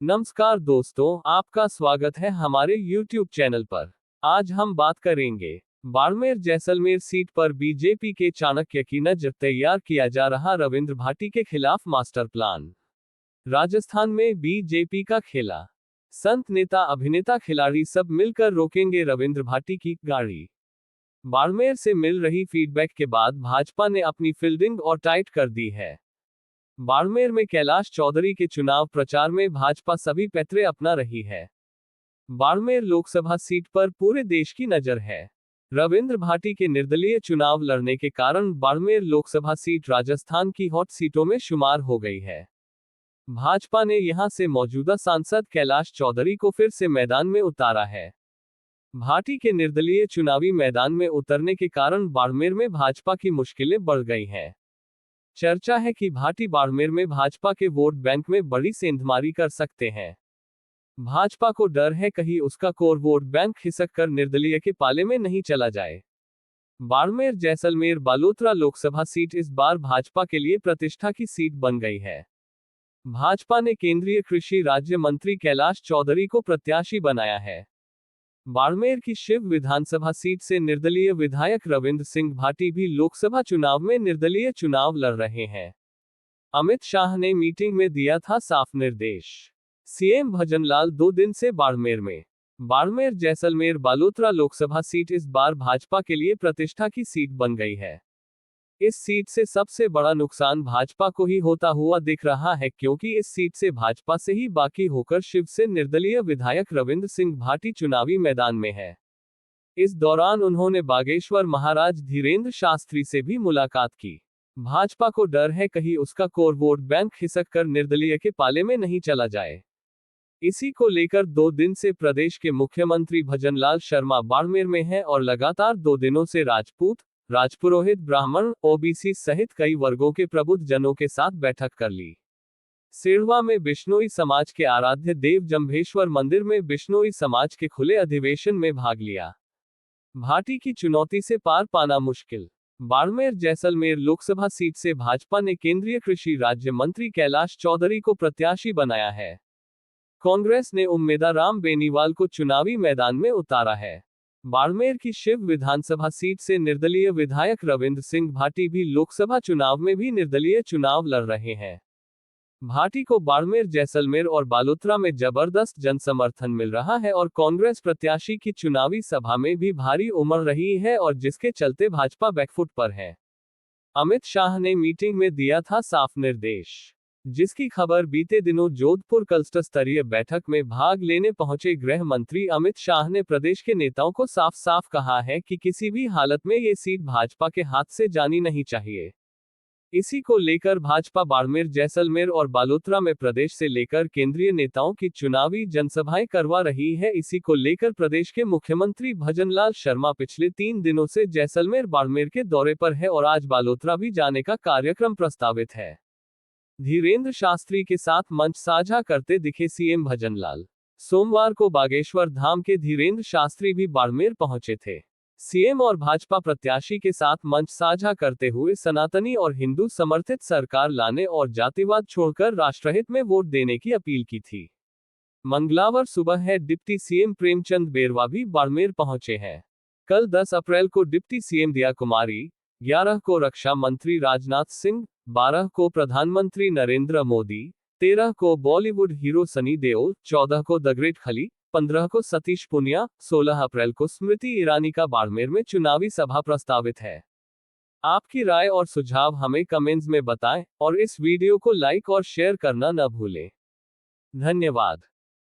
नमस्कार दोस्तों, आपका स्वागत है हमारे YouTube चैनल पर। आज हम बात करेंगे बाड़मेर जैसलमेर सीट पर बीजेपी के चाणक्य की नज़र तैयार किया जा रहा रविंद्र भाटी के खिलाफ मास्टर प्लान। राजस्थान में बीजेपी का खेला। संत नेता अभिनेता खिलाड़ी सब मिलकर रोकेंगे रविंद्र भाटी की गाड़ी। बाड़मेर से मिल रही फीडबैक के बाद भाजपा ने अपनी फील्डिंग और टाइट कर दी है। बाड़मेर में कैलाश चौधरी के चुनाव प्रचार में भाजपा सभी पैतरे अपना रही है। बाड़मेर लोकसभा सीट पर पूरे देश की नजर है। रविंद्र भाटी के निर्दलीय चुनाव लड़ने के कारण बाड़मेर लोकसभा सीट राजस्थान की हॉट सीटों में शुमार हो गई है। भाजपा ने यहां से मौजूदा सांसद कैलाश चौधरी को फिर से मैदान में उतारा है। भाटी के निर्दलीय चुनावी मैदान में उतरने के कारण बाड़मेर में भाजपा की मुश्किलें बढ़ गई हैं। चर्चा है कि भाटी बाड़मेर में भाजपा के वोट बैंक में बड़ी सेंधमारी कर सकते हैं। भाजपा को डर है कहीं उसका कोर वोट बैंक खिसक कर निर्दलीय के पाले में नहीं चला जाए। बाड़मेर जैसलमेर बालोतरा लोकसभा सीट इस बार भाजपा के लिए प्रतिष्ठा की सीट बन गई है। भाजपा ने केंद्रीय कृषि राज्य मंत्री कैलाश चौधरी को प्रत्याशी बनाया है। बाड़मेर की शिव विधानसभा सीट से निर्दलीय विधायक रविंद्र सिंह भाटी भी लोकसभा चुनाव में निर्दलीय चुनाव लड़ रहे हैं। अमित शाह ने मीटिंग में दिया था साफ निर्देश। सीएम भजनलाल 2 दिन से बाड़मेर में। बाड़मेर जैसलमेर बालोतरा लोकसभा सीट इस बार भाजपा के लिए प्रतिष्ठा की सीट बन गई है। इस सीट से सबसे बड़ा नुकसान भाजपा को ही होता हुआ दिख रहा है, क्योंकि इस सीट से भाजपा से ही बाकी होकर शिव से निर्दलीय विधायक रविंद्र सिंह भाटी चुनावी मैदान में है। इस दौरान उन्होंने बागेश्वर महाराज धीरेन्द्र शास्त्री से भी मुलाकात की। भाजपा को डर है कहीं उसका कोर वोट बैंक खिसक कर निर्दलीय के पाले में नहीं चला जाए। इसी को लेकर 2 दिन से प्रदेश के मुख्यमंत्री भजनलाल शर्मा बाड़मेर में हैं और लगातार 2 दिनों से राजपूत, राजपुरोहित, ब्राह्मण, ओबीसी सहित कई वर्गों के प्रबुद्ध जनों के साथ बैठक कर ली। सिरवा में बिश्नोई समाज के आराध्य देव जंभेश्वर मंदिर में बिश्नोई समाज के खुले अधिवेशन में भाग लिया। भाटी की चुनौती से पार पाना मुश्किल। बाड़मेर जैसलमेर लोकसभा सीट से भाजपा ने केंद्रीय कृषि राज्य मंत्री कैलाश चौधरी को प्रत्याशी बनाया है। कांग्रेस ने उम्मीदवार राम बेनीवाल को चुनावी मैदान में उतारा है। बाड़मेर की शिव विधानसभा सीट से निर्दलीय विधायक रविंद्र सिंह भाटी भी लोकसभा चुनाव में भी निर्दलीय चुनाव लड़ रहे हैं। भाटी को बाड़मेर जैसलमेर और बालोतरा में जबरदस्त जनसमर्थन मिल रहा है और कांग्रेस प्रत्याशी की चुनावी सभा में भी भारी उमड़ रही है, और जिसके चलते भाजपा बैकफुट पर है। अमित शाह ने मीटिंग में दिया था साफ निर्देश, जिसकी खबर बीते दिनों जोधपुर क्लस्टर स्तरीय बैठक में भाग लेने पहुंचे गृह मंत्री अमित शाह ने प्रदेश के नेताओं को साफ साफ कहा है कि किसी भी हालत में ये सीट भाजपा के हाथ से जानी नहीं चाहिए। इसी को लेकर भाजपा बाड़मेर जैसलमेर और बालोतरा में प्रदेश से लेकर केंद्रीय नेताओं की चुनावी जनसभाएं करवा रही है। इसी को लेकर प्रदेश के मुख्यमंत्री भजनलाल शर्मा पिछले 3 दिनों से जैसलमेर बाड़मेर के दौरे पर है और आज बालोतरा भी जाने का कार्यक्रम प्रस्तावित है। धीरेन्द्र शास्त्री के साथ मंच साझा करते दिखे सीएम भजनलाल। सोमवार को बागेश्वर धाम के धीरेन्द्र शास्त्री भी बाड़मेर पहुंचे थे। सीएम और भाजपा प्रत्याशी के साथ मंच साझा करते हुए सनातनी और हिंदू समर्थित सरकार लाने और जातिवाद छोड़कर राष्ट्रहित में वोट देने की अपील की थी। मंगलवार सुबह है डिप्टी सीएम प्रेमचंद बेरवा भी बाड़मेर पहुंचे हैं। कल 10 अप्रैल को डिप्टी सीएम दिया कुमारी, 11 को रक्षा मंत्री राजनाथ सिंह, 12 को प्रधानमंत्री नरेंद्र मोदी, 13 को बॉलीवुड हीरो सनी देओल, 14 को द ग्रेट खली, 15 को सतीश पुनिया, 16 अप्रैल को स्मृति ईरानी का बाड़मेर में चुनावी सभा प्रस्तावित है। आपकी राय और सुझाव हमें कमेंट्स में बताएं और इस वीडियो को लाइक और शेयर करना न भूलें। धन्यवाद।